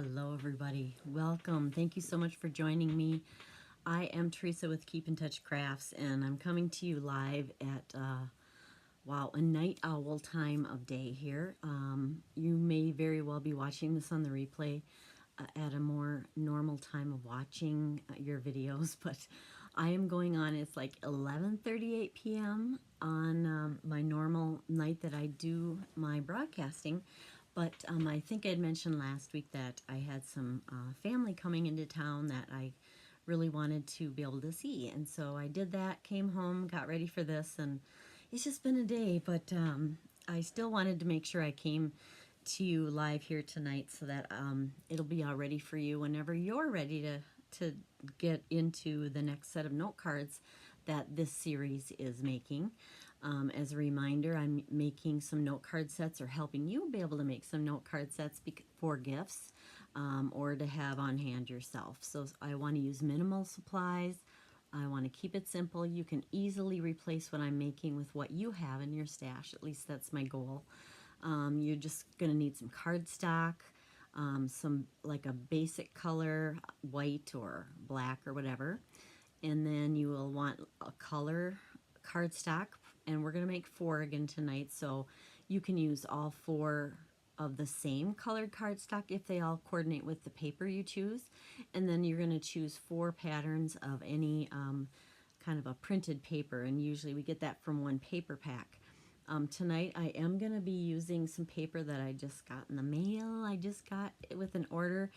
Hello everybody, welcome. Thank you so much for joining me. I am Teresa with Keep in Touch Crafts, and I'm coming to you live at a night owl time of day here. You may very well be watching this on the replay at a more normal time of watching your videos, but I am going on, it's like 11:38 p.m. on my normal night that I do my broadcasting. But I think I had mentioned last week that I had some family coming into town that I really wanted to be able to see. And so I did that, came home, got ready for this, and it's just been a day. But I still wanted to make sure I came to you live here tonight so that it'll be all ready for you whenever you're ready to get into the next set of note cards that this series is making. As a reminder, I'm making some note card sets, or helping you be able to make some note card sets for gifts or to have on hand yourself. So I want to use minimal supplies. I want to keep it simple. You can easily replace what I'm making with what you have in your stash. At least that's my goal. You're just going to need some cardstock, some like a basic color, white or black or whatever. And then you will want a color cardstock, and we're going to make 4 again tonight, so you can use all 4 of the same colored cardstock if they all coordinate with the paper you choose. And then you're going to choose 4 patterns of any kind of a printed paper, and usually we get that from one paper pack. Tonight I am going to be using some paper that I just got in the mail. I just got it with an order.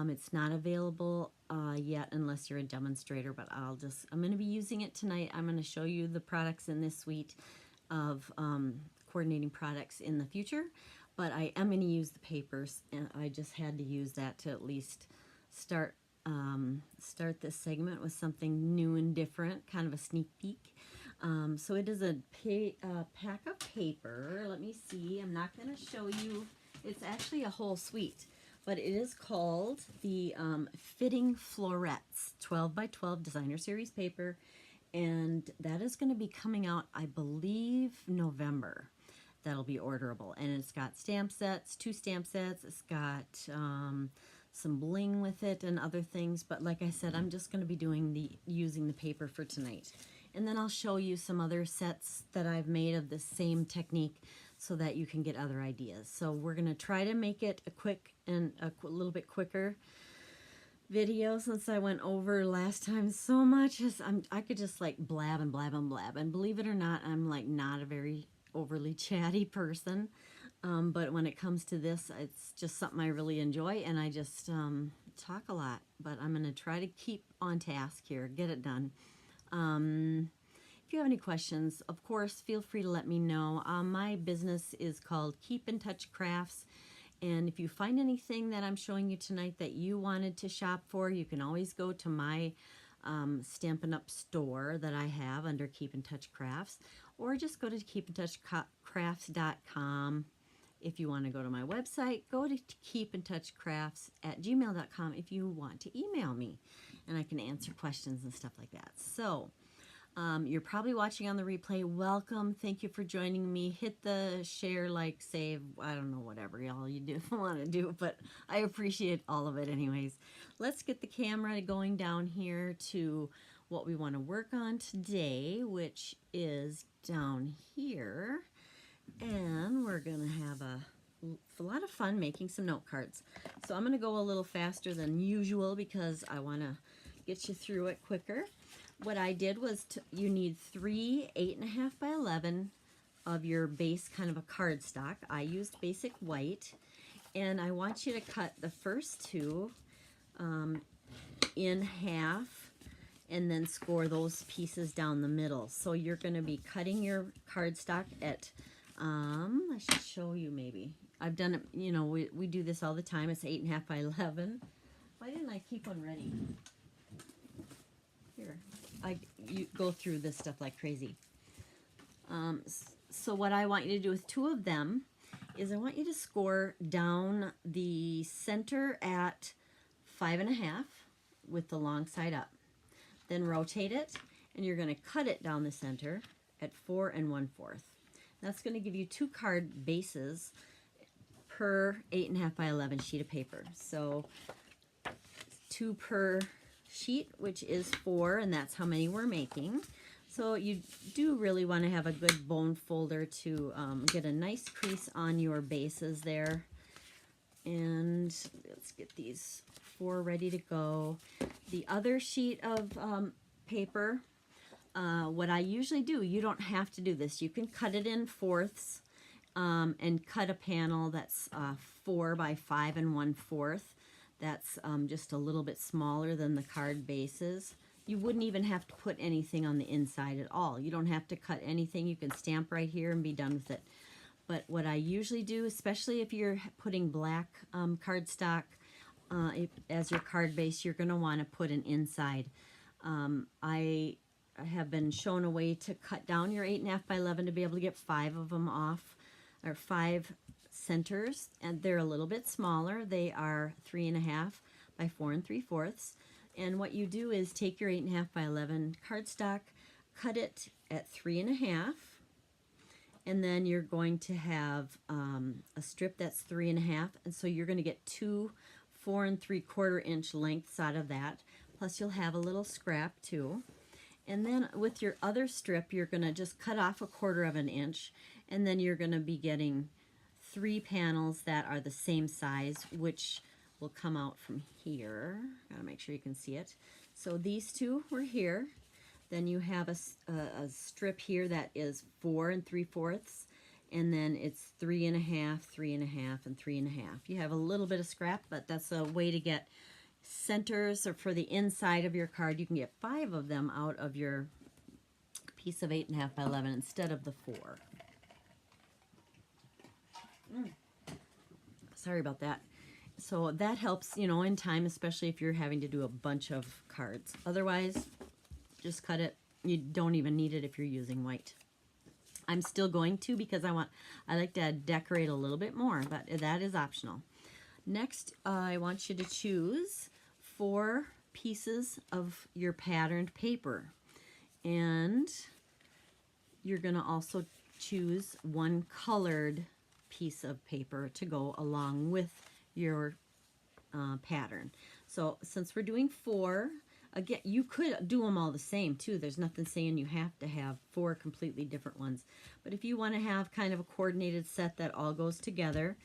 It's not available yet unless you're a demonstrator, but I'm going to be using it tonight. I'm going to show you the products in this suite of coordinating products in the future, but I am going to use the papers, and I just had to use that to at least start this segment with something new and different, kind of a sneak peek. So it is a pack of paper. Let me see. I'm not going to show you. It's actually a whole suite. But it is called the Fitting Florets 12 by 12 Designer Series paper, and that is going to be coming out, I believe, November. That'll be orderable, and it's got stamp sets, 2 stamp sets. It's got some bling with it and other things. But like I said, I'm just going to be using the paper for tonight, and then I'll show you some other sets that I've made of the same technique, so that you can get other ideas. So we're going to try to make it a quick and a little bit quicker video, since I went over last time so much. I could just like blab and blab and blab, and believe it or not, I'm like not a very overly chatty person, but when it comes to this, it's just something I really enjoy, and I just talk a lot, but I'm going to try to keep on task here, get it done. If you have any questions, of course, feel free to let me know. My business is called Keep in Touch Crafts, and if you find anything that I'm showing you tonight that you wanted to shop for, you can always go to my Stampin' Up! Store that I have under Keep in Touch Crafts, or just go to keepintouchcrafts.com. If you want to go to my website, go to keepintouchcrafts@gmail.com if you want to email me, and I can answer questions and stuff like that. So you're probably watching on the replay. Welcome. Thank you for joining me. Hit the share, like, save, I don't know, whatever y'all you do want to do, but I appreciate all of it anyways. Let's get the camera going down here to what we want to work on today, which is down here. And we're going to have a lot of fun making some note cards. So I'm going to go a little faster than usual because I want to get you through it quicker. What I did was, you need 3 8.5 by 11 of your base kind of a cardstock. I used basic white, and I want you to cut the first 2 in half, and then score those pieces down the middle. So you're going to be cutting your cardstock at, I should show you maybe. I've done it, you know, we do this all the time. It's 8.5 by 11. Why didn't I keep one ready? Here. You go through this stuff like crazy. So what I want you to do with 2 of them is I want you to score down the center at 5.5 with the long side up. Then rotate it, and you're going to cut it down the center at 4 1/4. That's going to give you 2 card bases per 8.5 by 11 sheet of paper. So 2 per sheet, which is 4, and that's how many we're making. So you do really want to have a good bone folder to get a nice crease on your bases there. And let's get these 4 ready to go. The other sheet of paper, what I usually do, you don't have to do this. You can cut it in fourths and cut a panel that's 4 by 5 1/4. That's just a little bit smaller than the card bases. You wouldn't even have to put anything on the inside at all. You don't have to cut anything. You can stamp right here and be done with it. But what I usually do, especially if you're putting black cardstock as your card base, you're going to want to put an inside. I have been shown a way to cut down your 8.5 by 11 to be able to get 5 of them off, or 5 centers, and they're a little bit smaller. They are 3.5 by 4 3/4. And what you do is take your 8.5 by 11 cardstock, cut it at 3.5, and then you're going to have a strip that's 3.5, and so you're going to get 2 4 3/4 inch lengths out of that. Plus you'll have a little scrap too. And then with your other strip, you're going to just cut off 1/4 inch, and then you're going to be getting 3 panels that are the same size, which will come out from here. Gotta make sure you can see it. So these 2 were here. Then you have a strip here that is 4 3/4, and then it's 3.5, 3.5, and 3.5. You have a little bit of scrap, but that's a way to get centers, or for the inside of your card. You can get 5 of them out of your piece of 8.5 by 11 instead of the 4. Sorry about that. So that helps, you know, in time, especially if you're having to do a bunch of cards. Otherwise, just cut it. You don't even need it if you're using white. I'm still going to, because I like to decorate a little bit more, but that is optional. Next, I want you to choose 4 pieces of your patterned paper, and you're going to also choose 1 colored piece of paper to go along with your pattern. So since we're doing 4, again, you could do them all the same too. There's nothing saying you have to have 4 completely different ones. But if you want to have kind of a coordinated set that all goes together,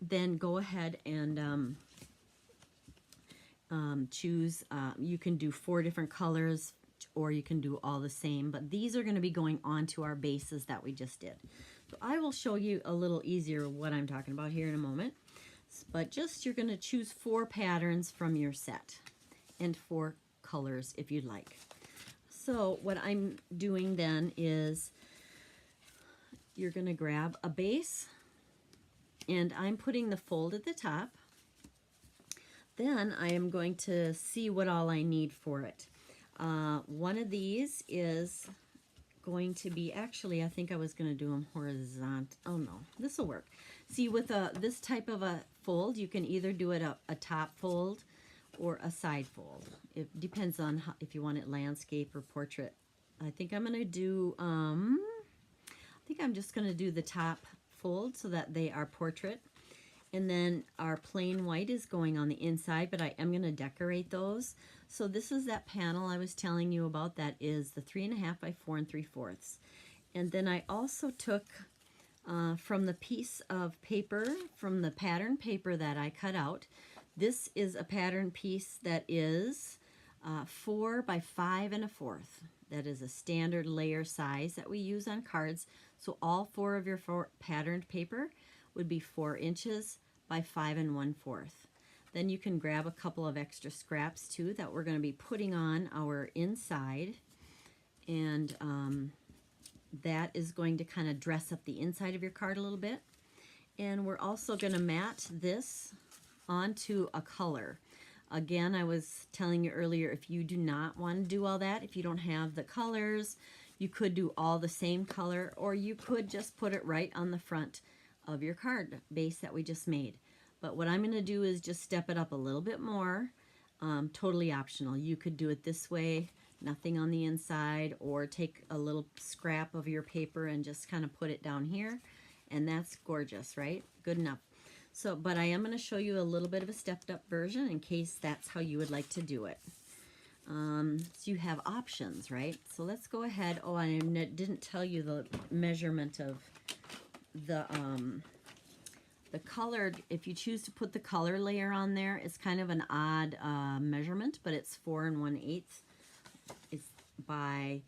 then go ahead and choose. You can do 4 different colors, or you can do all the same. But these are going to be going onto our bases that we just did. So I will show you a little easier what I'm talking about here in a moment. But just, you're going to choose 4 patterns from your set and 4 colors if you'd like. So what I'm doing then is you're going to grab a base, and I'm putting the fold at the top. Then I am going to see what all I need for it. One of these is going to be, actually, I think I was going to do them horizontal. Oh no, this will work. See, with this type of a fold, you can either do it a top fold or a side fold. It depends on if you want it landscape or portrait. I think I'm going to do, I think I'm just going to do the top fold so that they are portrait. And then our plain white is going on the inside, but I am going to decorate those. So this is that panel I was telling you about. That is the 3.5 by 4 3/4. And then I also took from the piece of paper, from the pattern paper that I cut out. This is a pattern piece that is 4 by 5 1/4. That is a standard layer size that we use on cards. So all 4 of your patterned paper would be 4 inches by 5 1/4. Then you can grab a couple of extra scraps too that we're going to be putting on our inside, and that is going to kind of dress up the inside of your card a little bit. And we're also going to mat this onto a color. Again, I was telling you earlier, if you do not want to do all that, if you don't have the colors, you could do all the same color, or you could just put it right on the front of your card base that we just made. But what I'm going to do is just step it up a little bit more. Totally optional. You could do it this way, nothing on the inside, or take a little scrap of your paper and just kind of put it down here, and that's gorgeous, right? Good enough. So, but I am going to show you a little bit of a stepped up version in case that's how you would like to do it. So you have options, right? So let's go ahead. Oh, I didn't tell you the measurement of the colored. If you choose to put the color layer on there, it's kind of an odd measurement, but it's 4 1/8. It's by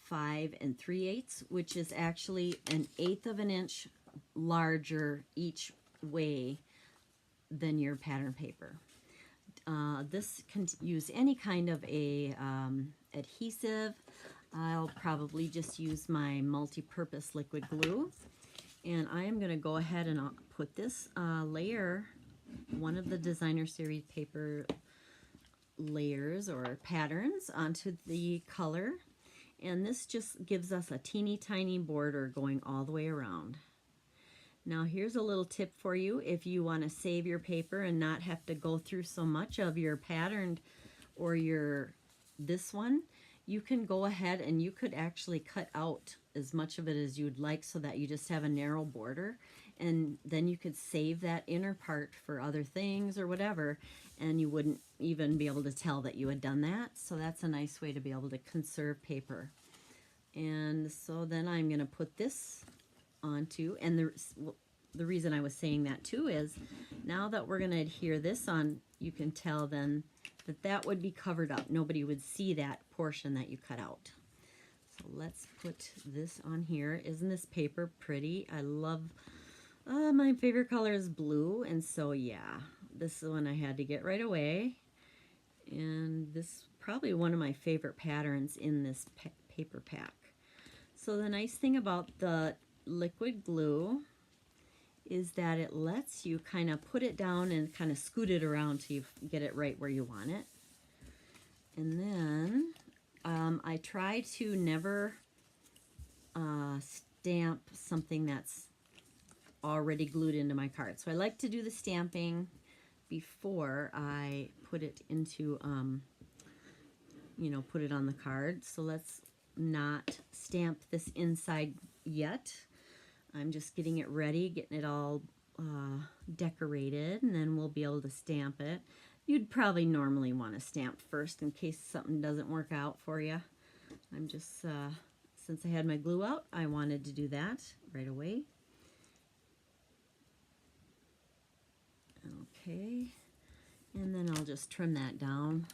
5 3/8, which is actually 1/8 of an inch larger each way than your pattern paper. This can use any kind of a adhesive. I'll probably just use my multi-purpose liquid glue. And I am going to go ahead and put this layer, one of the designer series paper layers or patterns, onto the color. And this just gives us a teeny tiny border going all the way around. Now here's a little tip for you if you want to save your paper and not have to go through so much of your patterned or this one. You can go ahead and you could actually cut out as much of it as you'd like so that you just have a narrow border, and then you could save that inner part for other things or whatever, and you wouldn't even be able to tell that you had done that. So that's a nice way to be able to conserve paper. And so then I'm going to put this onto, and the reason I was saying that too is now that we're going to adhere this on, you can tell then that would be covered up. Nobody would see that portion that you cut out. So let's put this on here. Isn't this paper pretty? I love, my favorite color is blue, and so yeah, this is one I had to get right away. And this is probably one of my favorite patterns in this paper pack. So the nice thing about the liquid glue is that it lets you kind of put it down and kind of scoot it around till you get it right where you want it. And then I try to never stamp something that's already glued into my card. So I like to do the stamping before I put it into, put it on the card. So let's not stamp this inside yet. I'm just getting it ready, getting it all decorated, and then we'll be able to stamp it. You'd probably normally want to stamp first in case something doesn't work out for you. I'm just, since I had my glue out, I wanted to do that right away. Okay, and then I'll just trim that down.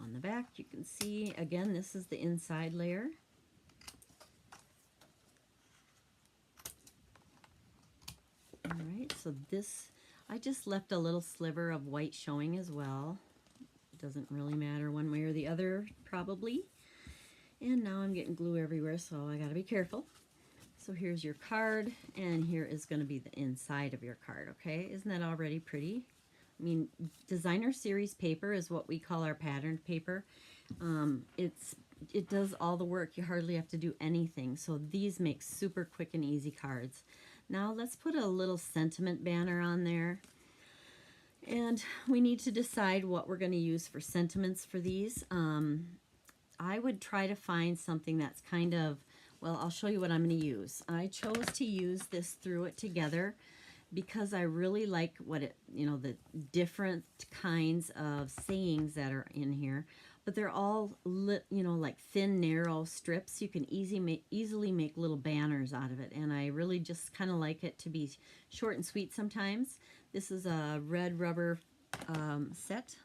On the back, you can see, again, this is the inside layer. All right, so this, I just left a little sliver of white showing as well. It doesn't really matter one way or the other, probably. And now I'm getting glue everywhere, so I gotta be careful. So here's your card, and here is gonna be the inside of your card, okay? Isn't that already pretty? I mean, designer series paper is what we call our patterned paper. It does all the work. You hardly have to do anything. So these make super quick and easy cards. Now let's put a little sentiment banner on there. And we need to decide what we're going to use for sentiments for these. I would try to find something that's kind of, well, I'll show you what I'm going to use. I chose to use this Through It Together because I really like what it, the different kinds of sayings that are in here. But they're all, like thin, narrow strips. You can easily make little banners out of it. And I really just kind of like it to be short and sweet sometimes. This is a red rubber set.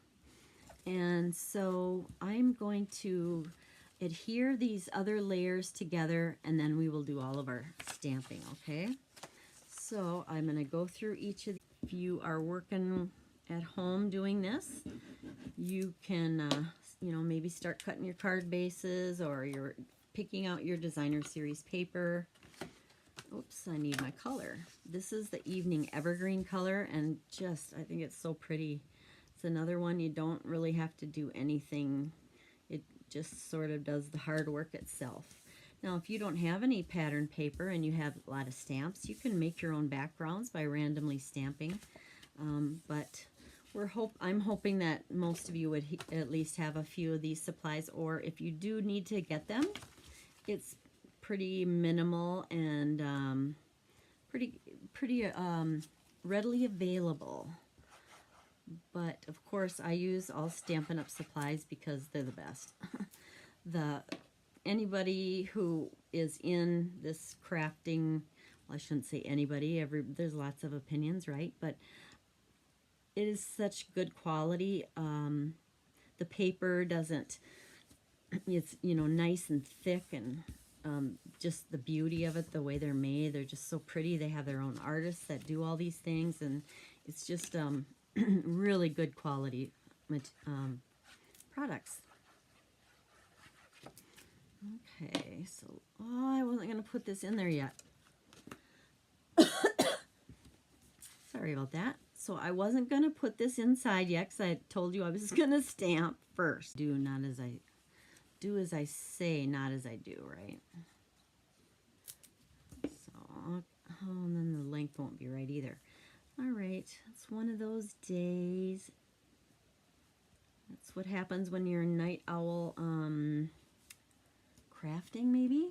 And so I'm going to adhere these other layers together, and then we will do all of our stamping, okay? So I'm going to go through each of these. If you are working at home doing this, you can maybe start cutting your card bases, or you're picking out your designer series paper. Oops, I need my color. This is the Evening Evergreen color, and I think it's so pretty. It's another one you don't really have to do anything. It just sort of does the hard work itself. Now, if you don't have any pattern paper and you have a lot of stamps, you can make your own backgrounds by randomly stamping. But I'm hoping that most of you would at least have a few of these supplies, or if you do need to get them, it's pretty minimal and pretty readily available. But of course I use all Stampin' Up! Supplies because they're the best. Anybody who is in this crafting, well, I shouldn't say anybody, there's lots of opinions, right? But it is such good quality. The paper doesn't, it's, you know, nice and thick, and just the beauty of it, the way they're made, they're just so pretty. They have their own artists that do all these things, and it's just really good quality products. Okay, so, oh, I wasn't going to put this in there yet. Sorry about that. So I wasn't going to put this inside yet because I told you I was going to stamp first. Do as I say, not as I do, right? So, oh, and then the length won't be right either. All right, it's one of those days. That's what happens when you're a night owl crafting, maybe.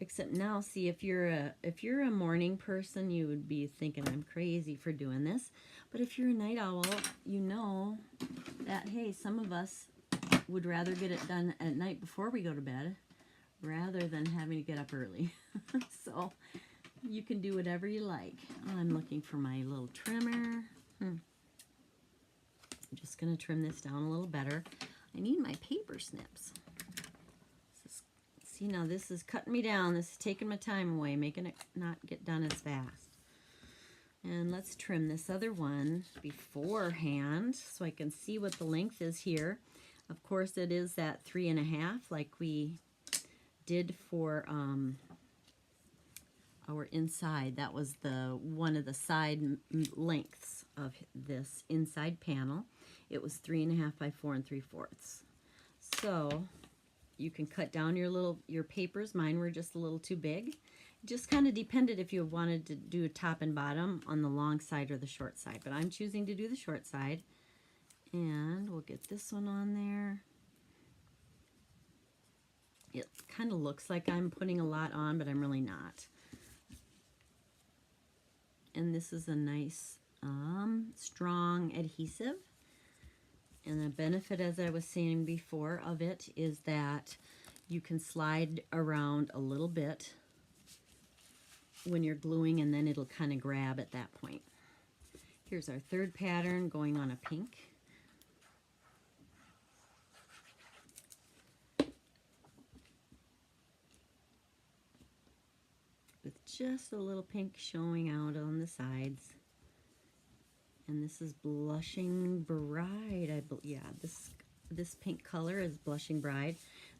Except now, see, if you're a morning person, you would be thinking I'm crazy for doing this. But if you're a night owl, you know that, hey, some of us would rather get it done at night before we go to bed rather than having to get up early. So you can do whatever you like. I'm looking for my little trimmer. I'm just going to trim this down a little better. I need my paper snips. See, now this is cutting me down. This is taking my time away, making it not get done as fast. And let's trim this other one beforehand so I can see what the length is here. Of course, it is that 3.5 like we did for our inside. That was one of the side lengths of this inside panel. It was 3.5 by 4 3/4. So you can cut down your papers. Mine were just a little too big. Just kind of depended if you wanted to do a top and bottom on the long side or the short side. But I'm choosing to do the short side. And we'll get this one on there. It kind of looks like I'm putting a lot on, but I'm really not. And this is a nice strong adhesive. And the benefit, as I was saying before, of it is that you can slide around a little bit when you're gluing, and then it'll kind of grab at that point. Here's our third pattern going on a pink. With just a little pink showing out on the sides. And this is Blushing Bride. Yeah, this pink color is Blushing Bride.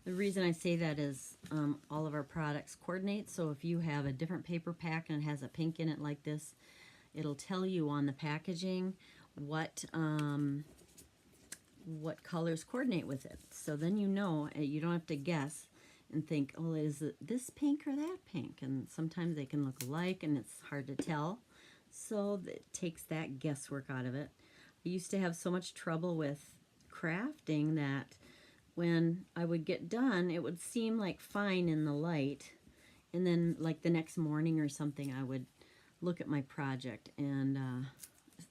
The reason I say that is all of our products coordinate. So if you have a different paper pack and it has a pink in it like this, it'll tell you on the packaging what colors coordinate with it. So then you know, you don't have to guess and think, oh, is it this pink or that pink? And sometimes they can look alike and it's hard to tell. So it takes that guesswork out of it. I used to have so much trouble with crafting that when I would get done, it would seem like fine in the light. And then like the next morning or something, I would look at my project and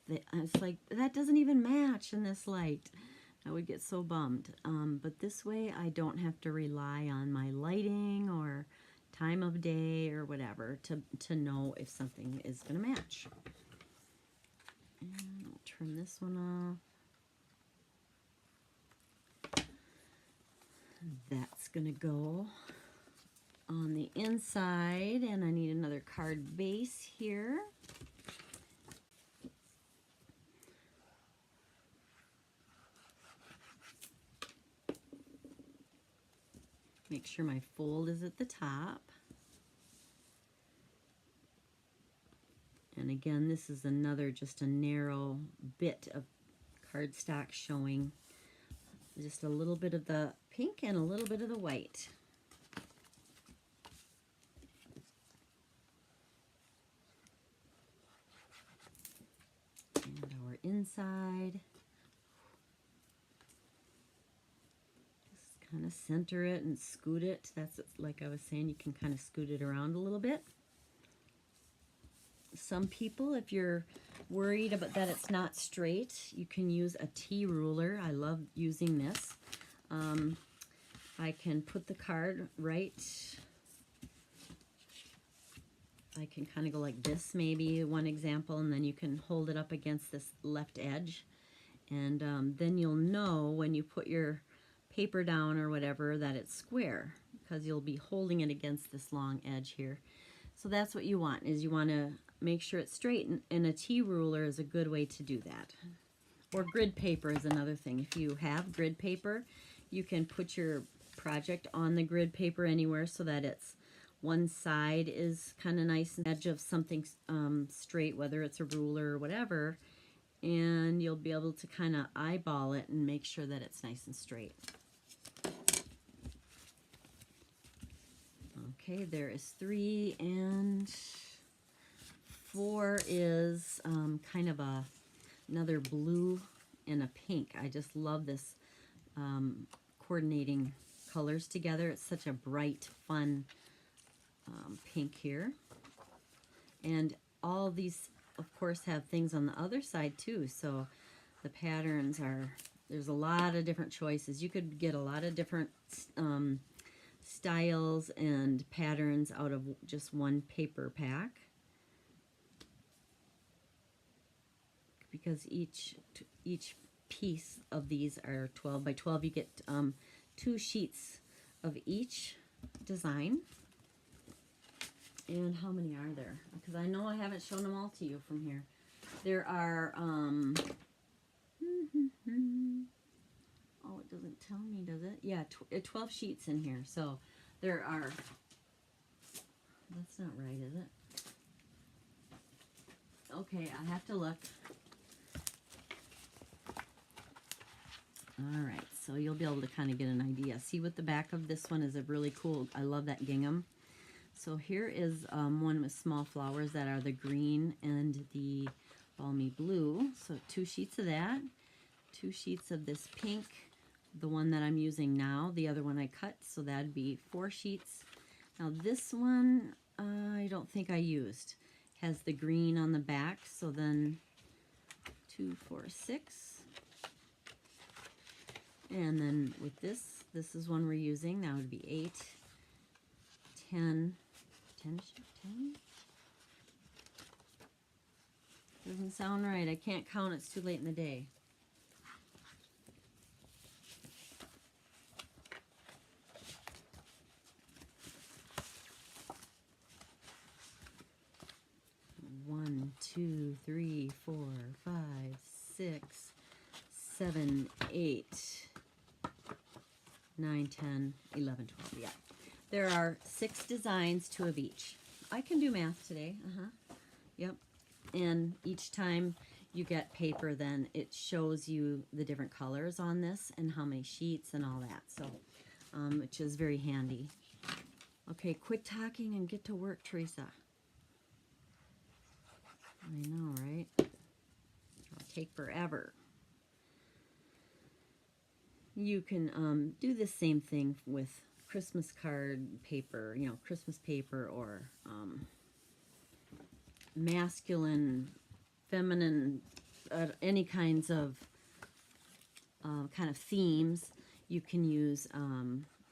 it's like, that doesn't even match in this light. I would get so bummed. But this way I don't have to rely on my lighting or time of day or whatever to know if something is going to match. And I'll trim this one off. That's going to go on the inside, and I need another card base here. Make sure my fold is at the top. And again, this is just a narrow bit of cardstock showing just a little bit of the pink and a little bit of the white. And our inside. Just kind of center it and scoot it. That's like I was saying, you can kind of scoot it around a little bit. Some people, if you're worried about that it's not straight, you can use a T ruler. I love using this. I can put the card right. I can kind of go like this, maybe one example, and then you can hold it up against this left edge. And then you'll know when you put your paper down or whatever that it's square, because you'll be holding it against this long edge here. So that's what you want, is you want to make sure it's straight, and a T ruler is a good way to do that. Or grid paper is another thing. If you have grid paper, you can put your project on the grid paper anywhere so that it's one side is kind of nice and edge of something straight, whether it's a ruler or whatever, and you'll be able to kind of eyeball it and make sure that it's nice and straight. Okay, there is 3, and 4 is kind of another blue and a pink. I just love this coordinating colors together. It's such a bright, fun pink here. And all these, of course, have things on the other side too. So the patterns are, there's a lot of different choices. You could get a lot of different styles and patterns out of just one paper pack, because each piece of these are 12 by 12. You get 2 sheets of each design. And how many are there? Because I know I haven't shown them all to you from here. There are oh, it doesn't tell me, does it? Yeah, 12 sheets in here. So there are, that's not right, is it? Okay, I have to look. All right, so you'll be able to kind of get an idea. See what the back of this one is, a really cool, I love that gingham. So here is one with small flowers that are the green and the balmy blue. So 2 sheets of that, 2 sheets of this pink, the one that I'm using now, the other one I cut, so that'd be 4 sheets. Now this one I don't think I used. Has the green on the back, so then 2, 4, 6. And then with this is one we're using. That would be 8, 10. 10? Doesn't sound right. I can't count. It's too late in the day. One, 2, 3, 4, 5, 6, 7, 8, 9, 10, 11, 12. Yeah. There are 6 designs, 2 of each. I can do math today. Yep. And each time you get paper, then it shows you the different colors on this and how many sheets and all that. So, which is very handy. Okay, quit talking and get to work, Teresa. I know, right? It'll take forever. You can do the same thing with Christmas card paper, you know, Christmas paper, or masculine, feminine, any kinds of kind of themes. You can use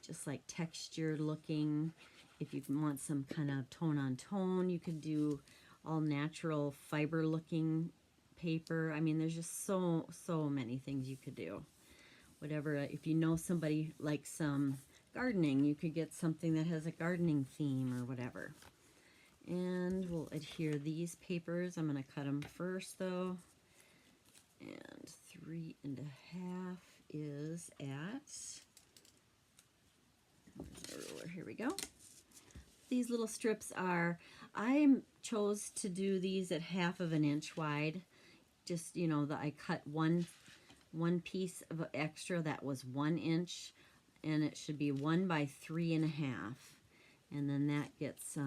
just like textured looking. If you want some kind of tone on tone, you could do all natural fiber looking paper. I mean, there's just so many things you could do. Whatever, if you know somebody likes some gardening, you could get something that has a gardening theme or whatever. And we'll adhere these papers. I'm going to cut them first though. And 3 1/2 is at, here we go. These little strips are, I chose to do these at 1/2 inch wide. Just, you know, I cut one piece of extra that was 1 inch, and it should be 1 by 3 1/2, and then that gets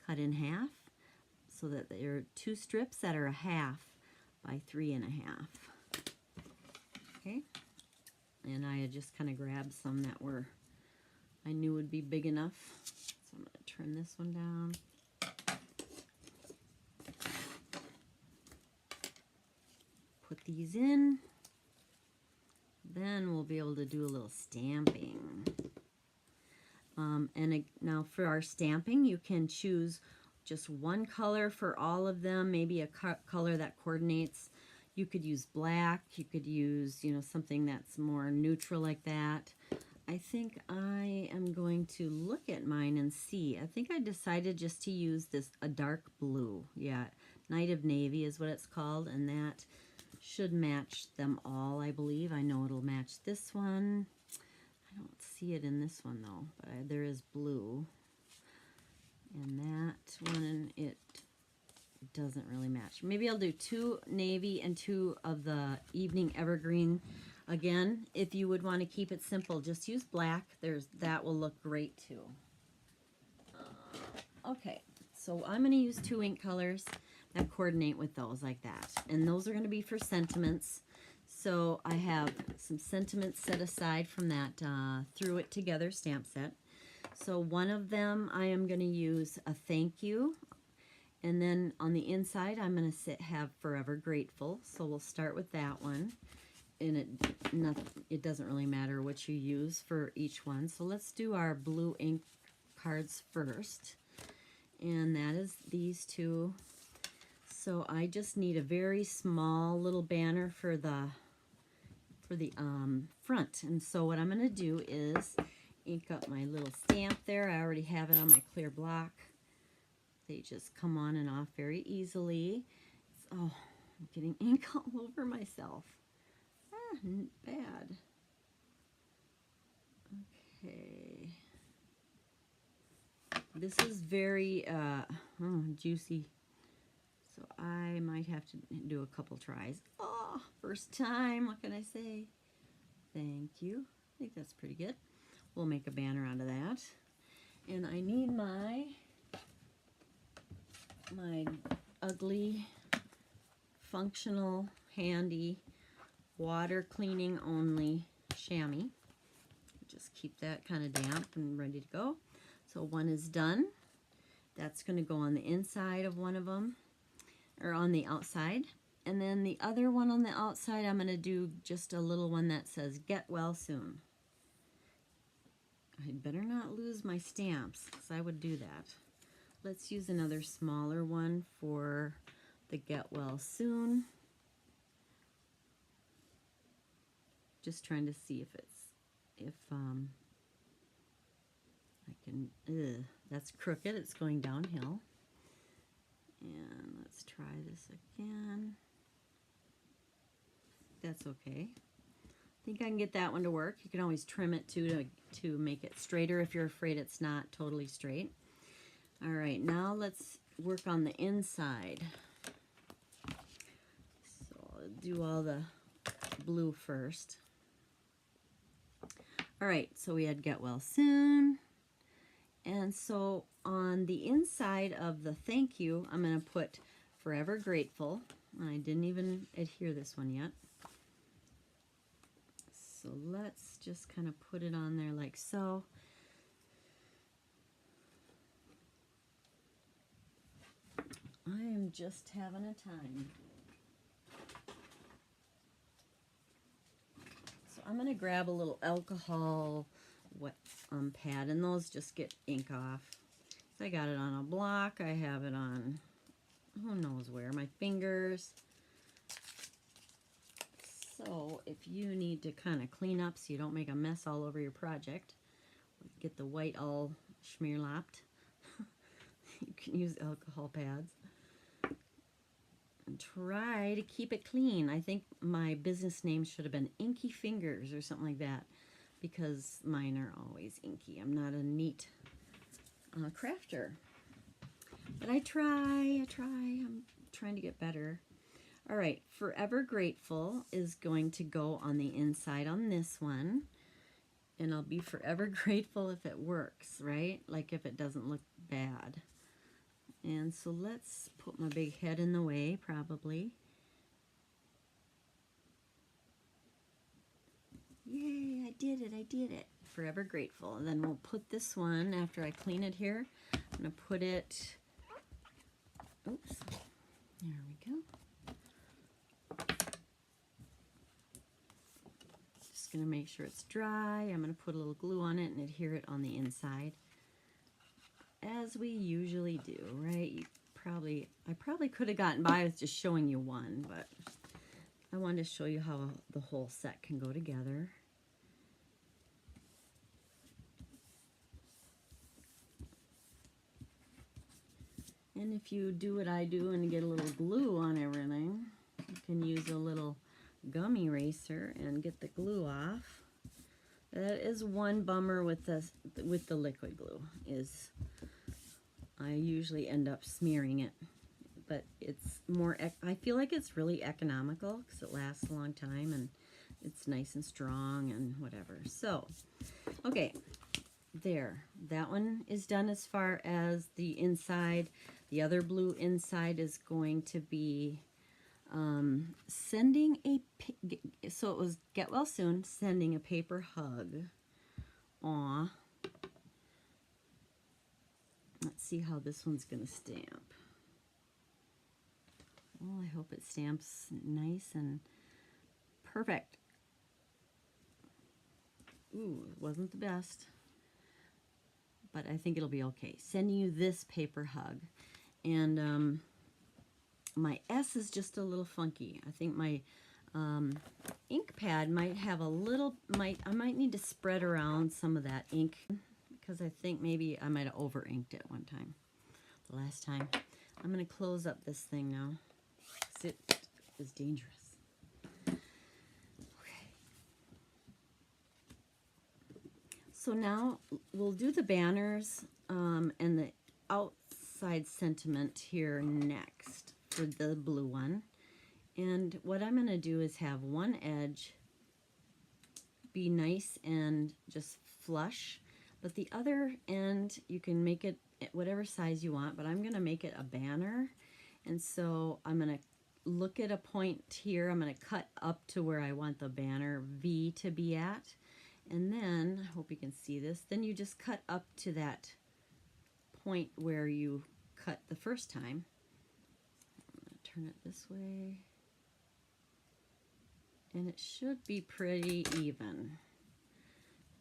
cut in half, so that there are 2 strips that are 1/2 by 3 1/2. Okay, and I had just kind of grabbed some that were I knew would be big enough, so I'm going to turn this one down. these in. Then we'll be able to do a little stamping. Now for our stamping, you can choose just one color for all of them, maybe a color that coordinates. You could use black, you could use, something that's more neutral like that. I think I am going to look at mine and see. I think I decided just to use a dark blue. Yeah, Night of Navy is what it's called, and that should match them all, I believe. I know it'll match this one. I don't see it in this one though, but there is blue. And that one, it doesn't really match. Maybe I'll do 2 navy and 2 of the Evening Evergreen. Again, if you would want to keep it simple, just use black. That will look great too. Okay, so I'm going to use 2 ink colors that coordinate with those like that. And those are going to be for sentiments. So I have some sentiments set aside from that Threw It Together stamp set. So one of them I am going to use a thank you. And then on the inside I'm going to have Forever Grateful. So we'll start with that one. And it doesn't really matter what you use for each one. So let's do our blue ink cards first. And that is these 2. So I just need a very small little banner for the front. And so what I'm going to do is ink up my little stamp there. I already have it on my clear block. They just come on and off very easily. Oh, I'm getting ink all over myself. Bad. Okay. This is very juicy. So I might have to do a couple tries. Oh, first time. What can I say? Thank you. I think that's pretty good. We'll make a banner out of that. And I need my ugly, functional, handy, water cleaning only chamois. Just keep that kind of damp and ready to go. So one is done. That's going to go on the inside of one of them, or on the outside. And then the other one on the outside, I'm going to do just a little one that says, Get Well Soon. I better not lose my stamps, because I would do that. Let's use another smaller one for the Get Well Soon. Just trying to see if I can, that's crooked, it's going downhill. And let's try this again. That's okay. I think I can get that one to work. You can always trim it too to make it straighter if you're afraid it's not totally straight. All right, now let's work on the inside. So I'll do all the blue first. All right, so we had Get Well Soon. And so on the inside of the thank you, I'm going to put Forever Grateful. I didn't even adhere this one yet. So let's just kind of put it on there like so. I am just having a time. So I'm going to grab a little alcohol wet pad, and those just get ink off. So I got it on a block. I have it on who knows where, my fingers. So if you need to kind of clean up so you don't make a mess all over your project, get the white all schmearlapped, you can use alcohol pads. And try to keep it clean. I think my business name should have been Inky Fingers or something like that, because mine are always inky. I'm not a neat crafter. But I try. I'm trying to get better. All right, Forever Grateful is going to go on the inside on this one. And I'll be forever grateful if it works, right? Like if it doesn't look bad. And so let's put my big head in the way, probably. Yay, I did it. Forever Grateful. And then we'll put this one, after I clean it here, I'm going to put it, oops, there we go. just going to make sure it's dry. I'm going to put a little glue on it and adhere it on the inside, as we usually do, right? I probably could have gotten by with just showing you one, but I wanted to show you how the whole set can go together. And if you do what I do and get a little glue on everything, you can use a little gum eraser and get the glue off. That is one bummer with the liquid glue, is I usually end up smearing it. But it's more, I feel like it's really economical because it lasts a long time and it's nice and strong and whatever. So, okay, there. That one is done as far as the inside. The other blue inside is going to be sending a, so it was Get Well Soon, sending a paper hug. Aw. Let's see how this one's going to stamp. Well, I hope it stamps nice and perfect. Ooh, it wasn't the best, but I think it'll be okay. Sending you this paper hug. And my S is just a little funky. I think my ink pad might have a little, I might need to spread around some of that ink, because I think maybe I might have over inked it one time, the last time. I'm going to close up this thing now. It is dangerous. Okay. So now we'll do the banners and the outside sentiment here next for the blue one. And what I'm going to do is have one edge be nice and just flush, but the other end you can make it whatever size you want, but I'm going to make it a banner. And so I'm going to look at a point here. I'm going to cut up to where I want the banner V to be at. And then, I hope you can see this, then you just cut up to that point where you cut the first time. I'm going to turn it this way. And it should be pretty even.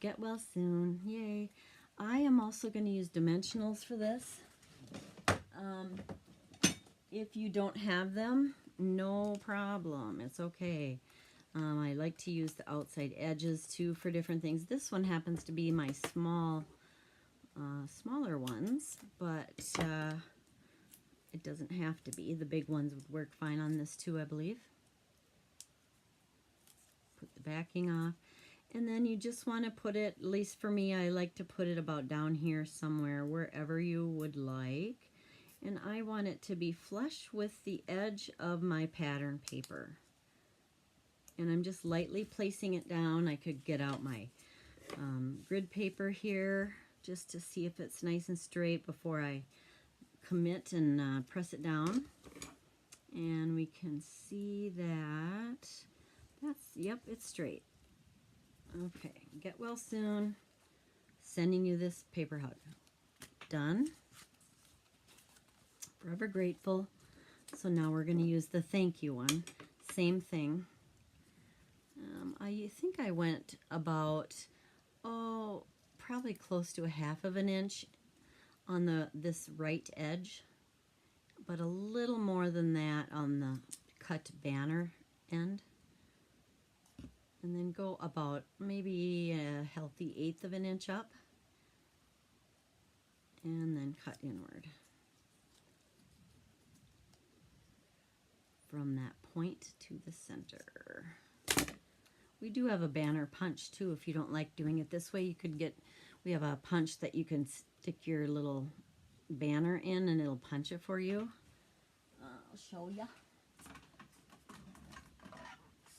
Get well soon. Yay. I am also going to use dimensionals for this. If you don't have them, no problem. It's okay. I like to use the outside edges too for different things. This one happens to be my smaller ones, but it doesn't have to be. The big ones would work fine on this too, I believe. Put the backing off. And then you just want to put it, at least for me, I like to put it about down here somewhere, wherever you would like. And I want it to be flush with the edge of my pattern paper. And I'm just lightly placing it down. I could get out my grid paper here just to see if it's nice and straight before I commit and press it down. And we can see that yep, it's straight. Okay, get well soon. Sending you this paper hug. Done. Forever grateful. So now we're going to use the thank you one. Same thing. I think I went about, probably close to 1/2 inch on this right edge, but a little more than that on the cut banner end. And then go about maybe a healthy 1/8 inch up, and then cut inward from that point to the center. We do have a banner punch too. If you don't like doing it this way, you could we have a punch that you can stick your little banner in and it'll punch it for you. I'll show you.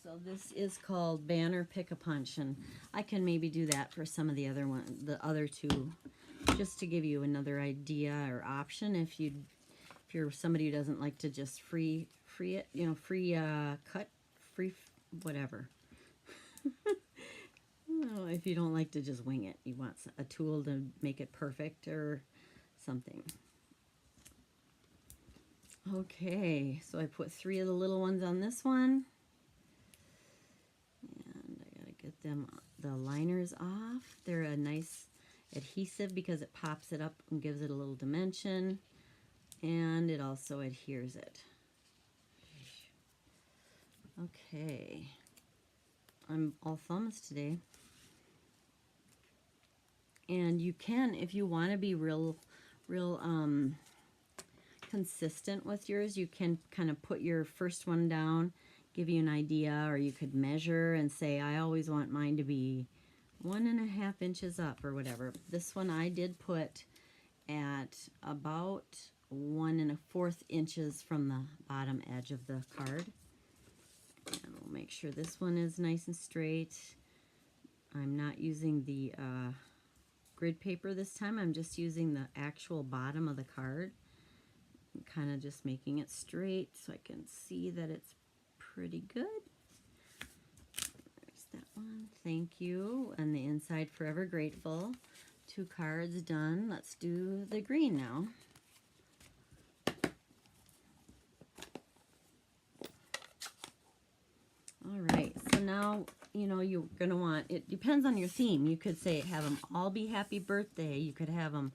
So this is called Banner Pick-a-Punch, and I can maybe do that for some of the other two, just to give you another idea or option if you're somebody who doesn't like to just free it, cut, free whatever. If you don't like to just wing it, you want a tool to make it perfect or something. Okay, so I put 3 of the little ones on this one. And I gotta get the liners off. They're a nice adhesive because it pops it up and gives it a little dimension, and it also adheres it. Okay, I'm all thumbs today. And you can, if you want to be real consistent with yours, you can kind of put your first one down, give you an idea, or you could measure and say, I always want mine to be 1.5 inches up or whatever. This one I did put at about 1.25 inches from the bottom edge of the card. And we'll make sure this one is nice and straight. I'm not using the grid paper this time. I'm just using the actual bottom of the card. Kind of just making it straight so I can see that it's pretty good. There's that one. Thank you. And the inside, Forever Grateful. 2 cards done. Let's do the green now. All right, so now, you know, you're going to want, it depends on your theme. You could say have them all be happy birthday. You could have them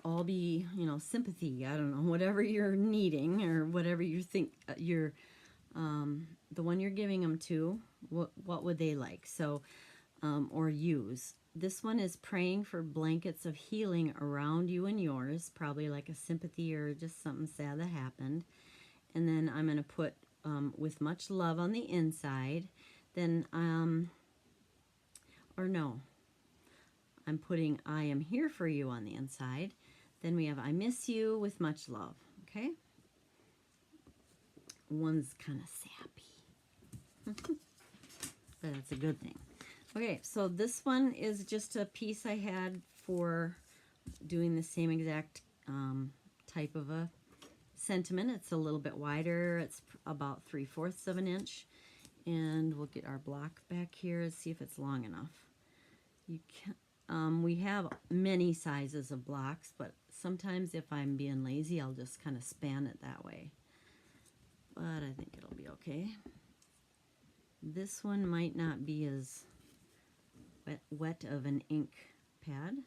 all be, you know, sympathy. I don't know, whatever you're needing or whatever you think you're, the one you're giving them to, what would they like? So, or use. This one is praying for blankets of healing around you and yours, probably like a sympathy or just something sad that happened. And then I'm going to put with much love on the inside. Then, or no, I'm putting I am here for you on the inside. Then we have I miss you with much love, okay? One's kind of sappy, but that's a good thing. Okay, so this one is just a piece I had for doing the same exact type of a sentiment. It's a little bit wider. It's about 3/4 of an inch. And we'll get our block back here and see if it's long enough. You can, we have many sizes of blocks, but sometimes if I'm being lazy, I'll just kind of span it that way. But I think it'll be okay. This one might not be as wet of an ink pad.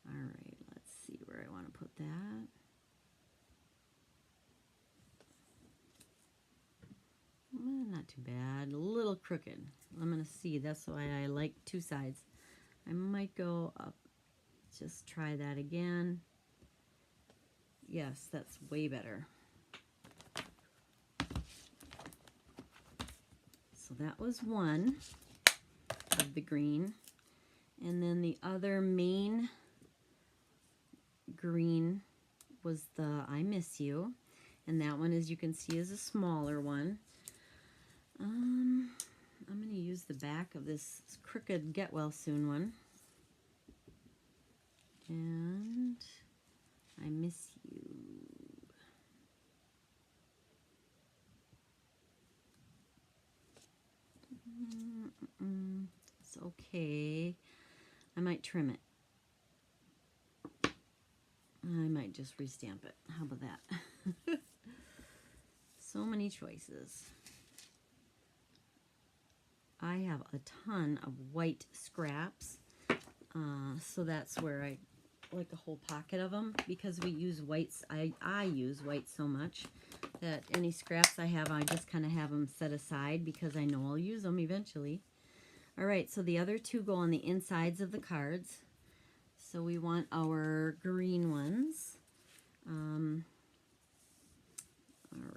All right, let's see where I want to put that. Not too bad. A little crooked. I'm going to see. That's why I like 2 sides. I might go up. Just try that again. Yes, that's way better. So that was one of the green. And then the other main green was the I Miss You. And that one, as you can see, is a smaller one. I'm going to use the back of this crooked Get Well Soon one. And I miss you. It's okay. I might trim it. I might just restamp it. How about that? So many choices. I have a ton of white scraps, so that's where I like a whole pocket of them, because we use whites. I use white so much that any scraps I have, I just kind of have them set aside because I know I'll use them eventually. All right, so the other 2 go on the insides of the cards. So we want our green ones. All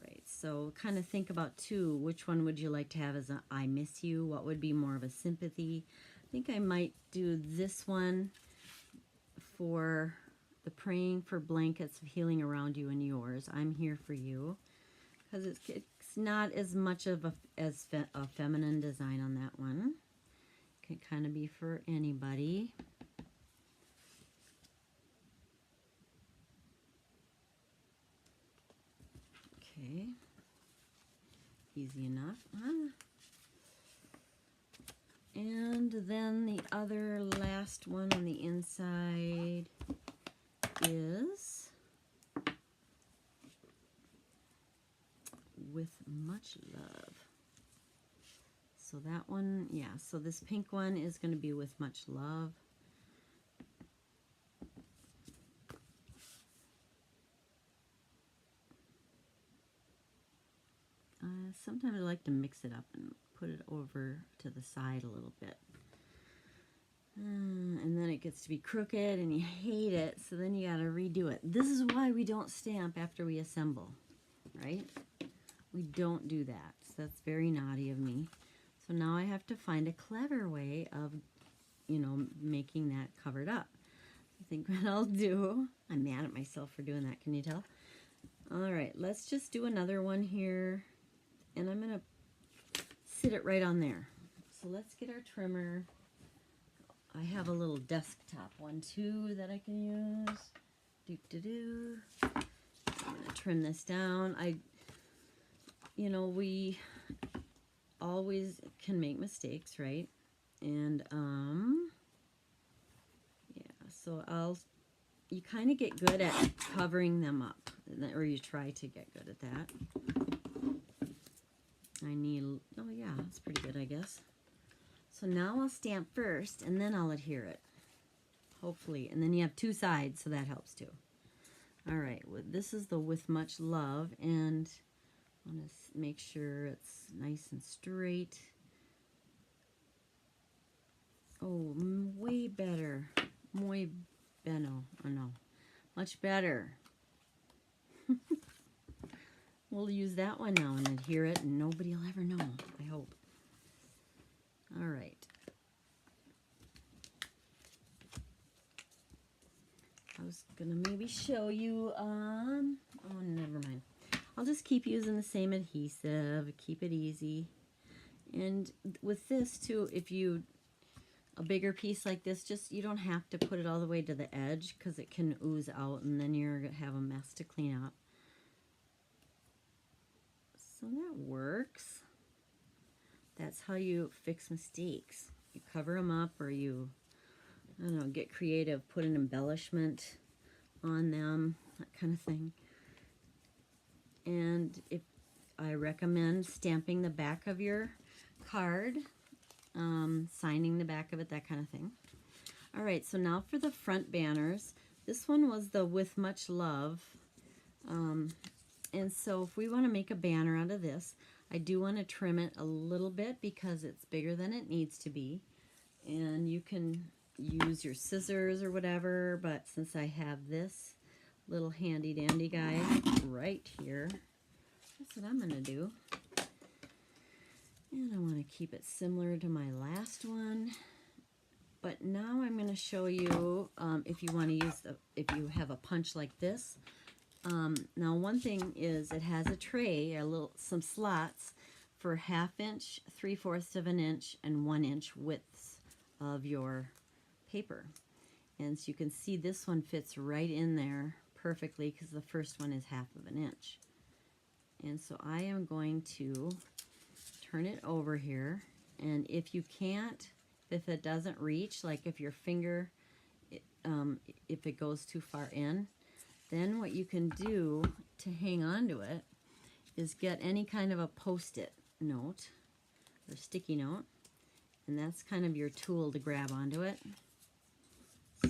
right, so kind of think about 2. Which one would you like to have as a I miss you? What would be more of a sympathy? I think I might do this one for the praying for blankets of healing around you and yours. I'm here for you, because it's not as much of a feminine design on that one. It can kind of be for anybody. Okay, easy enough. And then the other last one on the inside is with much love. So that one, yeah, so this pink one is going to be with much love. Sometimes I like to mix it up and put it over to the side a little bit. And then it gets to be crooked and you hate it, so then you got to redo it. This is why we don't stamp after we assemble, right? We don't do that. So that's very naughty of me. So now I have to find a clever way of, you know, making that covered up. I think what I'll do, I'm mad at myself for doing that, can you tell? All right, let's just do another one here. And I'm going to sit it right on there. So let's get our trimmer. I have a little desktop one too that I can use. I'm going to trim this down. You know, we always can make mistakes, right? And yeah, so you kind of get good at covering them up, or you try to get good at that. Oh yeah, that's pretty good, I guess. So now I'll stamp first, and then I'll adhere it, hopefully. And then you have two sides, so that helps too. All right, well, this is the With Much Love, and I want to make sure it's nice and straight. Oh, way better. Muy bueno. Oh, no. Much better. We'll use that one now and adhere it, and nobody will ever know, I hope. All right. I was going to maybe show you, oh, never mind. I'll just keep using the same adhesive, keep it easy. And with this too, if you, a bigger piece like this, just, you don't have to put it all the way to the edge because it can ooze out and then you're going to have a mess to clean up. So that works. That's how you fix mistakes. You cover them up, or you, I don't know, get creative, put an embellishment on them, that kind of thing. And if I recommend stamping the back of your card, signing the back of it, that kind of thing. All right, so now for the front banners. This one was the With Much Love. And so if we want to make a banner out of this, I do want to trim it a little bit because it's bigger than it needs to be. And you can use your scissors or whatever, but since I have this little handy dandy guy right here, that's what I'm going to do. And I want to keep it similar to my last one. But now I'm going to show you if you want to use, if you have a punch like this. Now one thing is it has a tray, some slots for 1/2 inch, 3/4 of an inch, and 1 inch widths of your paper. And so you can see this one fits right in there perfectly because the first one is 1/2 of an inch. And so I am going to turn it over here, and if you can't, if it doesn't reach, like if your finger, if it goes too far in, then what you can do to hang on to it is get any kind of a Post-it note or sticky note, and that's kind of your tool to grab onto it.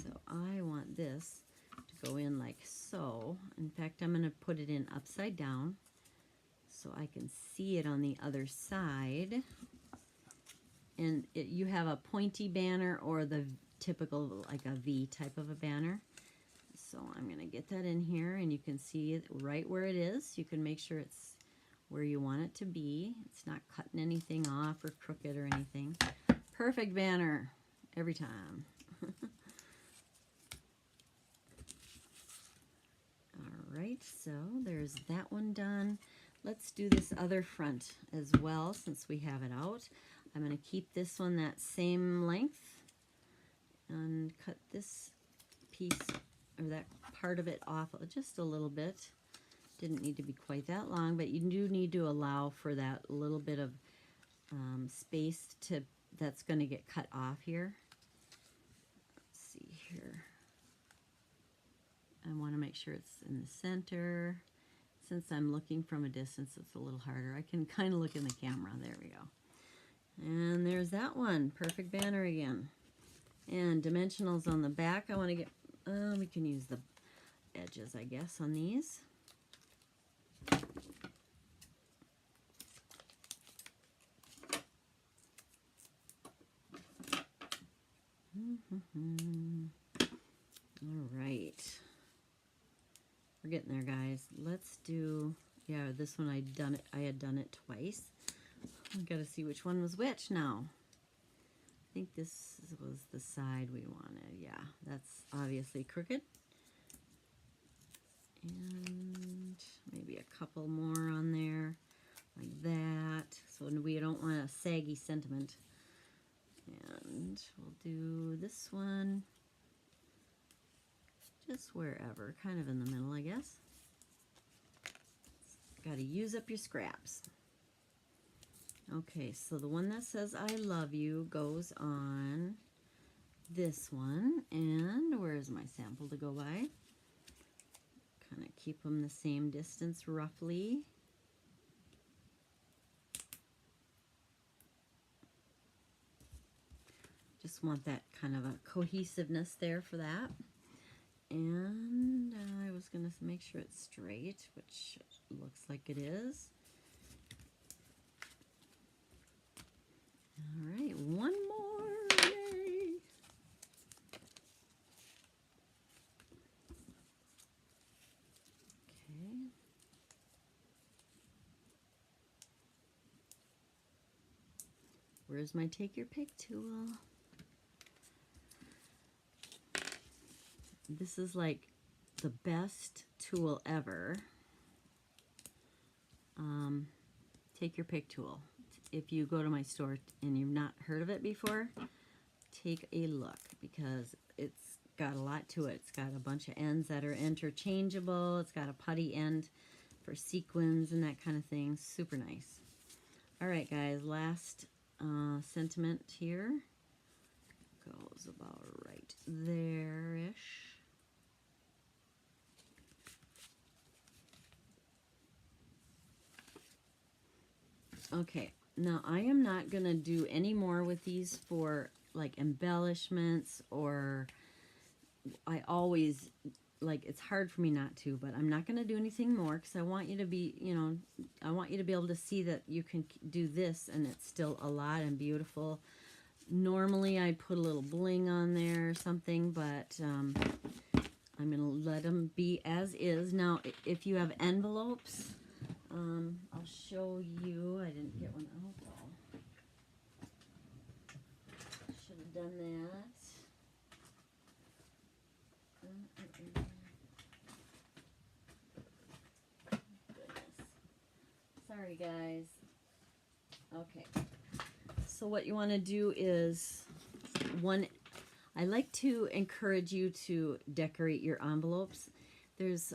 So I want this to go in like so. In fact, I'm going to put it in upside down so I can see it on the other side. And you have a pointy banner or the typical like a V type of a banner. So I'm going to get that in here, and you can see it right where it is. You can make sure it's where you want it to be. It's not cutting anything off or crooked or anything. Perfect banner every time. All right, so there's that one done. Let's do this other front as well since we have it out. I'm going to keep this one that same length and cut this piece or that part of it off just a little bit. Didn't need to be quite that long, but you do need to allow for that little bit of space that's going to get cut off here. Let's see here. I want to make sure it's in the center. Since I'm looking from a distance, it's a little harder. I can kind of look in the camera. There we go. And there's that one. Perfect banner again. And dimensionals on the back. I want to get, we can use the edges, I guess, on these. All right. We're getting there, guys. Let's do, yeah, this one I had done it twice. I've got to see which one was which now. I think this was the side we wanted. Yeah, that's obviously crooked. And maybe a couple more on there, like that. So we don't want a saggy sentiment. And we'll do this one just wherever, kind of in the middle, I guess. Got to use up your scraps. Okay, so the one that says I love you goes on this one. And where is my sample to go by? Kind of keep them the same distance roughly. Just want that kind of a cohesiveness there for that. And I was going to make sure it's straight, which looks like it is. All right, one more. Yay! Okay. Where's my take your pick tool? This is like the best tool ever. Take your pick tool. If you go to my store and you've not heard of it before, take a look because it's got a lot to it. It's got a bunch of ends that are interchangeable. It's got a putty end for sequins and that kind of thing. Super nice. All right, guys, last sentiment here goes about right there-ish. Okay, now I am not going to do any more with these for like embellishments, or I always, like, it's hard for me not to, but I'm not going to do anything more because I want you to be, you know, I want you to be able to see that you can do this and it's still a lot and beautiful. Normally I'd put a little bling on there or something, but I'm going to let them be as is. Now, if you have envelopes, I'll show you. I didn't get one out though. Should have done that. Goodness. Sorry, guys. Okay. So what you want to do is I like to encourage you to decorate your envelopes. There's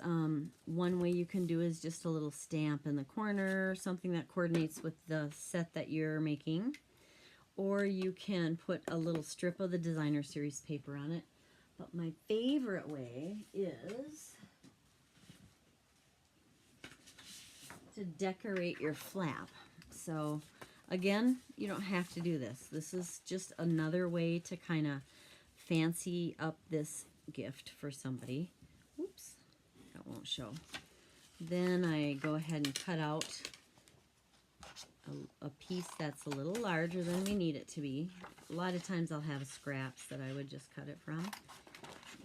one way you can do is just a little stamp in the corner, something that coordinates with the set that you're making. Or you can put a little strip of the designer series paper on it. But my favorite way is to decorate your flap. So again, you don't have to do this. This is just another way to kind of fancy up this gift for somebody. Oops. That won't show. Then I go ahead and cut out a piece that's a little larger than we need it to be. A lot of times I'll have scraps that I would just cut it from,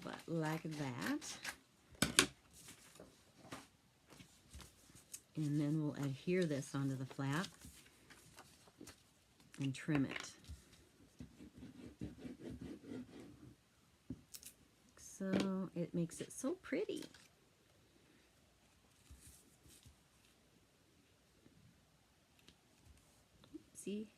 but like that. And then we'll adhere this onto the flap and trim it. So it makes it so pretty. See?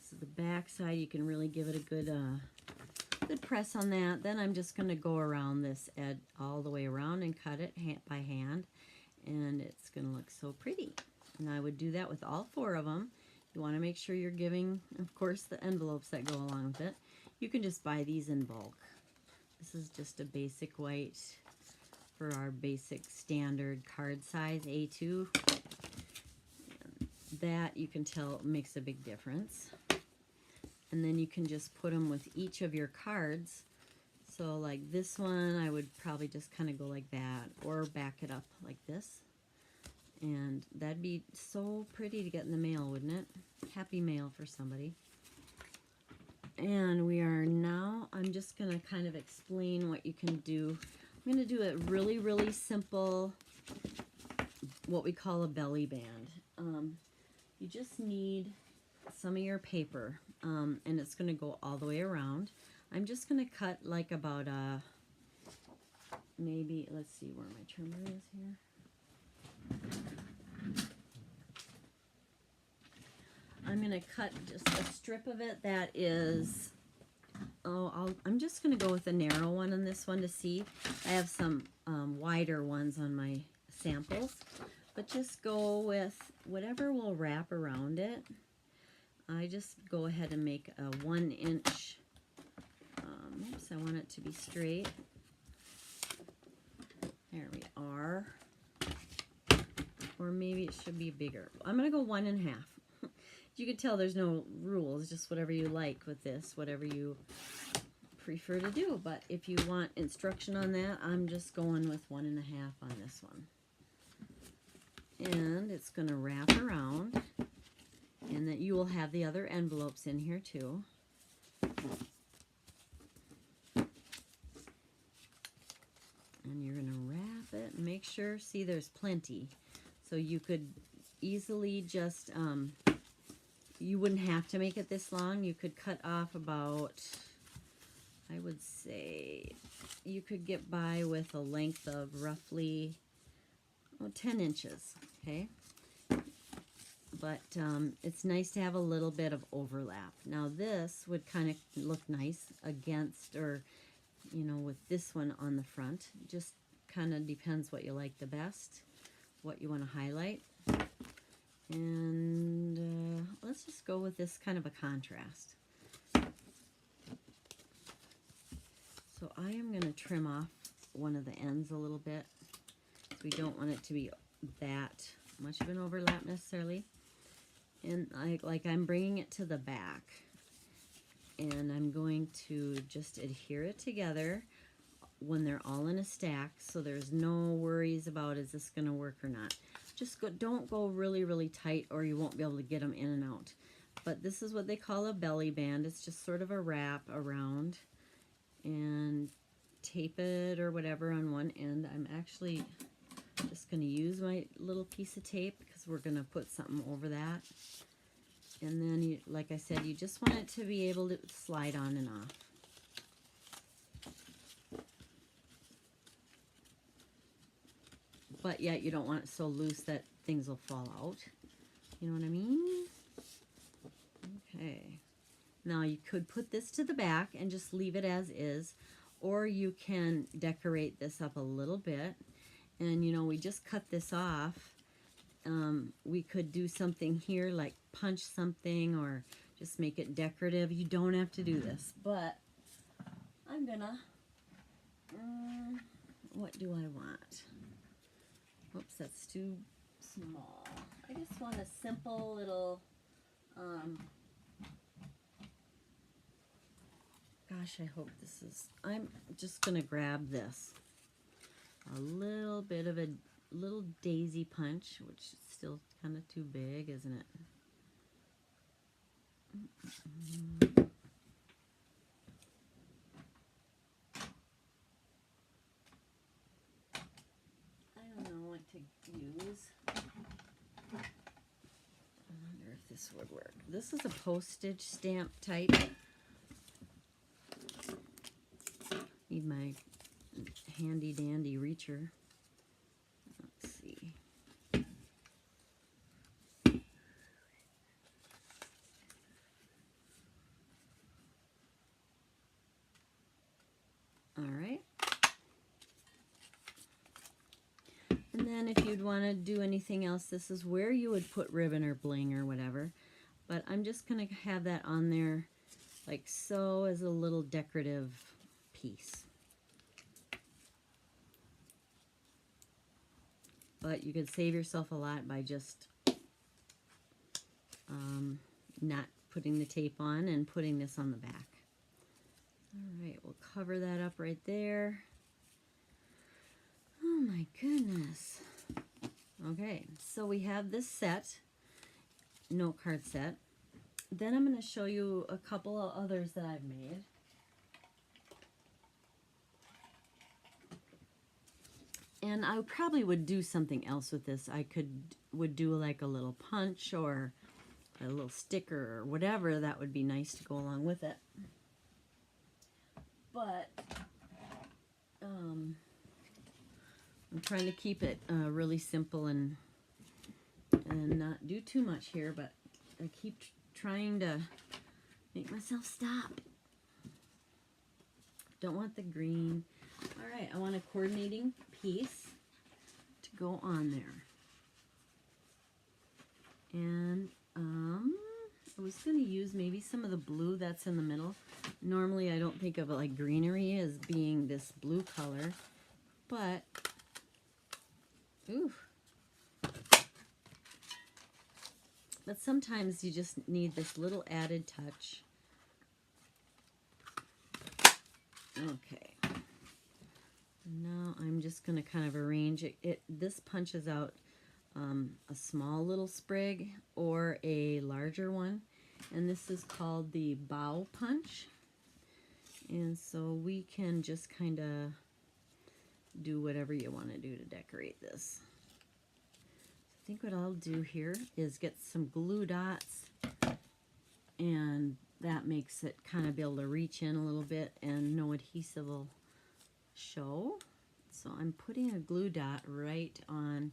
So the back side, you can really give it a good press on that. Then I'm just going to go around this all the way around and cut it by hand, and it's going to look so pretty. And I would do that with all 4 of them. You want to make sure you're giving, of course, the envelopes that go along with it. You can just buy these in bulk. This is just a basic white for our basic standard card size A2. That you can tell makes a big difference. And then you can just put them with each of your cards. So like this one, I would probably just kind of go like that, or back it up like this. And that'd be so pretty to get in the mail, wouldn't it? Happy mail for somebody. And we are now, I'm just going to kind of explain what you can do. I'm going to do a really, really simple, what we call a belly band. You just need some of your paper, and it's going to go all the way around. I'm just going to cut like about maybe, let's see where my trimmer is here. I'm going to cut just a strip of it that is, I'm just going to go with a narrow one on this one to see. I have some wider ones on my samples, but just go with whatever will wrap around it. I just go ahead and make a 1 inch, oops, I want it to be straight. There we are. Or maybe it should be bigger. I'm going to go 1 1/2. You can tell there's no rules, just whatever you like with this, whatever you prefer to do. But if you want instruction on that, I'm just going with 1 1/2 on this one. And it's going to wrap around, and that you will have the other envelopes in here too. And you're going to wrap it and make sure, see, there's plenty. So you could easily just, you wouldn't have to make it this long. You could cut off about, I would say, you could get by with a length of roughly 10 inches, okay? But it's nice to have a little bit of overlap. Now this would kind of look nice against, or, you know, with this one on the front. Just kind of depends what you like the best, what you want to highlight. And let's just go with this kind of a contrast. So I am going to trim off one of the ends a little bit. We don't want it to be that much of an overlap necessarily. And I'm bringing it to the back. And I'm going to just adhere it together when they're all in a stack, so there's no worries about is this going to work or not. Just don't go really, really tight, or you won't be able to get them in and out. But this is what they call a belly band. It's just sort of a wrap around, and tape it or whatever on one end. I'm actually just going to use my little piece of tape because we're going to put something over that. And then, you, like I said, you just want it to be able to slide on and off. But yet you don't want it so loose that things will fall out. You know what I mean? Okay. Now you could put this to the back and just leave it as is, or you can decorate this up a little bit. And you know, we just cut this off. We could do something here like punch something or just make it decorative. You don't have to do this, but I'm gonna, what do I want? Oops, that's too small. I just want a simple little, gosh, I hope this is, I'm just going to grab this. A little bit of a little daisy punch, which is still kind of too big, isn't it? To use. I wonder if this would work. This is a postage stamp type. Need my handy dandy reacher. Let's see. All right. And then if you'd want to do anything else, this is where you would put ribbon or bling or whatever. But I'm just going to have that on there like so as a little decorative piece. but you could save yourself a lot by just not putting the tape on and putting this on the back. All right, we'll cover that up right there. Oh my goodness. Okay, so we have this set, note card set. Then I'm going to show you a couple of others that I've made. And I probably would do something else with this. I would do like a little punch or a little sticker or whatever that would be nice to go along with it. But I'm trying to keep it really simple and not do too much here, but I keep trying to make myself stop. Don't want the green. All right, I want a coordinating piece to go on there. And I was going to use maybe some of the blue that's in the middle. Normally I don't think of it like greenery as being this blue color, but ooh. But sometimes you just need this little added touch. Okay. Now I'm just going to kind of arrange it. This punches out a small little sprig or a larger one, and this is called the bow punch. And so we can just kind of do whatever you want to do to decorate this. I think what I'll do here is get some glue dots, and that makes it kind of be able to reach in a little bit and no adhesive will show. So I'm putting a glue dot right on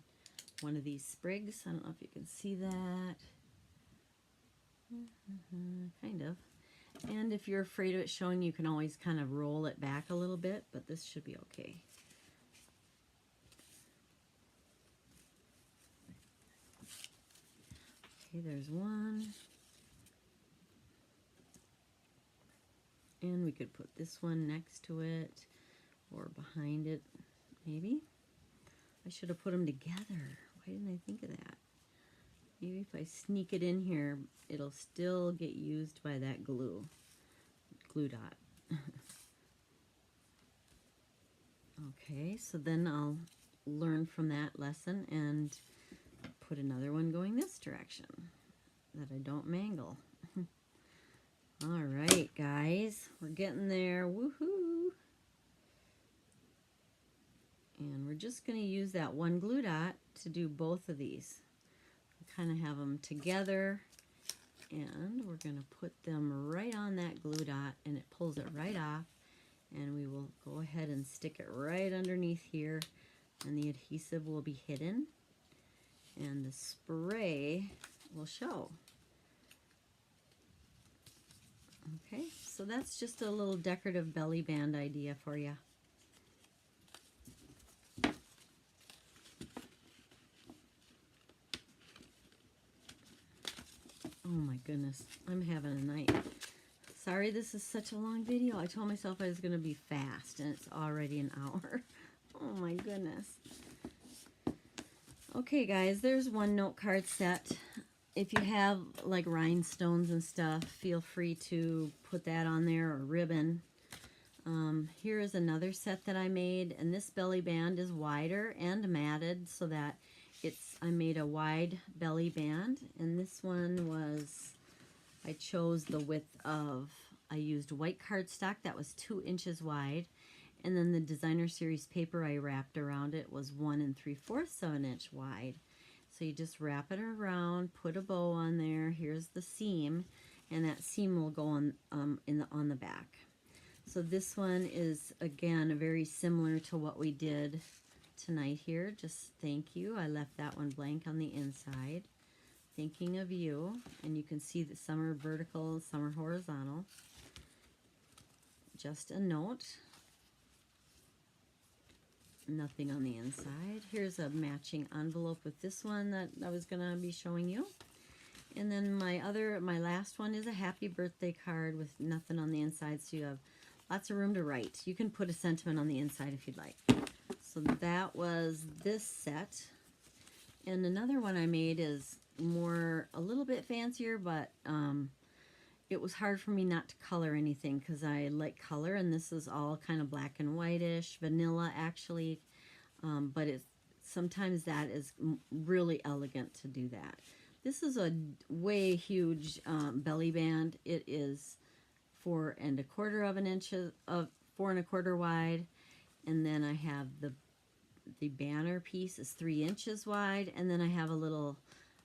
one of these sprigs. I don't know if you can see that. Kind of. And if you're afraid of it showing, you can always kind of roll it back a little bit, but this should be okay. Okay, there's one. And we could put this one next to it or behind it, maybe. I should have put them together. Why didn't I think of that? Maybe if I sneak it in here, it'll still get used by that glue dot. Okay, so then I'll learn from that lesson and put another one going this direction that I don't mangle. All right, guys, we're getting there. Woohoo! And we're just going to use that one glue dot to do both of these. Kind of have them together, and we're going to put them right on that glue dot, and it pulls it right off, and we will go ahead and stick it right underneath here, and the adhesive will be hidden, and the spray will show. Okay, so that's just a little decorative belly band idea for you. Oh my goodness, I'm having a night. Sorry this is such a long video. I told myself I was going to be fast, and it's already an hour. Oh my goodness. Okay guys, there's one note card set. If you have like rhinestones and stuff, feel free to put that on there, or ribbon. Here is another set that I made, and this belly band is wider and matted so that I made a wide belly band, and this one was, I chose the width of, I used white cardstock that was 2 inches wide, and then the designer series paper I wrapped around it was 1 3/4 of an inch wide. So you just wrap it around, put a bow on there. Here's the seam, and that seam will go on on the back. So this one is again very similar to what we did tonight here. Just thank you. I left that one blank on the inside. Thinking of you, and you can see that some are vertical, some are horizontal. Just a note. Nothing on the inside. Here's a matching envelope with this one that I was going to be showing you. And then my last one is a happy birthday card with nothing on the inside, so you have lots of room to write. You can put a sentiment on the inside if you'd like. So that was this set. And another one I made is a little bit fancier, but it was hard for me not to color anything because I like color, and this is all kind of black and whitish, vanilla actually, but it's sometimes that is really elegant to do that. This is a way huge belly band. It is 4¼ inches, 4¼ wide, and then I have the banner piece is 3 inches wide, and then I have a little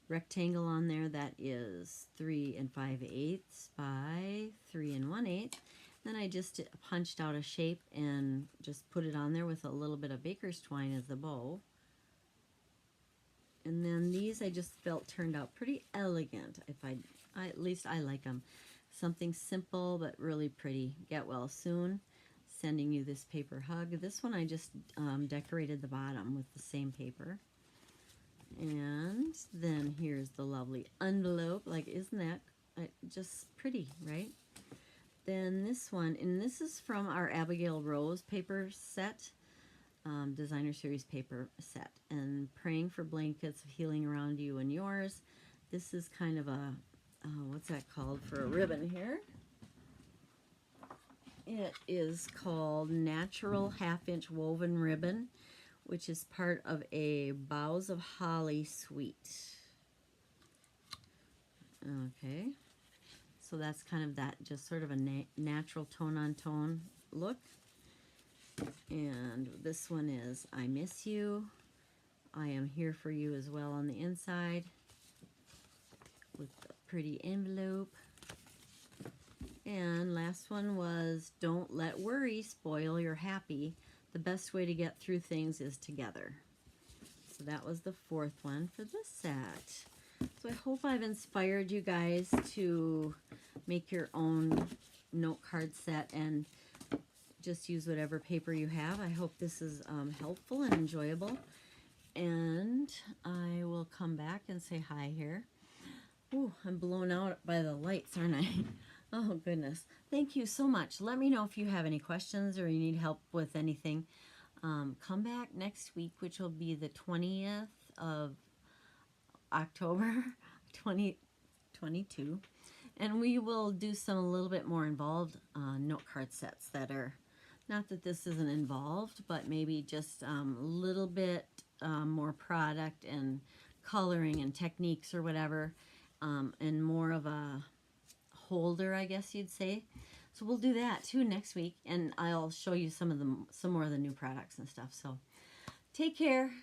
rectangle on there that is 3 5/8 by 3 1/8. Then I just punched out a shape and just put it on there with a little bit of baker's twine as the bow. And then these I just felt turned out pretty elegant. At least I like them. Something simple but really pretty. Get well soon. Sending you this paper hug. This one I just decorated the bottom with the same paper. And then here's the lovely envelope. Like, isn't that just pretty, right? Then this one, and this is from our Abigail Rose paper set, designer series paper set. And praying for blankets of healing around you and yours. This is kind of a, what's that called for a ribbon here? It is called Natural 1/2 inch Woven Ribbon, which is part of a Boughs of Holly suite. Okay, so that's kind of that, just sort of a natural tone-on-tone look. And this one is I Miss You. I Am Here For You as well on the inside with a pretty envelope. And last one was Don't Let Worry Spoil Your Happy. The best way to get through things is together. So that was the 4th one for this set. So I hope I've inspired you guys to make your own note card set and just use whatever paper you have. I hope this is helpful and enjoyable. And I will come back and say hi here. Ooh, I'm blown out by the lights, aren't I? Oh, goodness. Thank you so much. Let me know if you have any questions or you need help with anything. Come back next week, which will be the 20th of October 2022. And we will do some a little bit more involved note card sets that are, not that this isn't involved, but maybe just a little bit more product and coloring and techniques or whatever, and more of a holder, I guess you'd say. So we'll do that too next week, and I'll show you some more of the new products and stuff. So take care.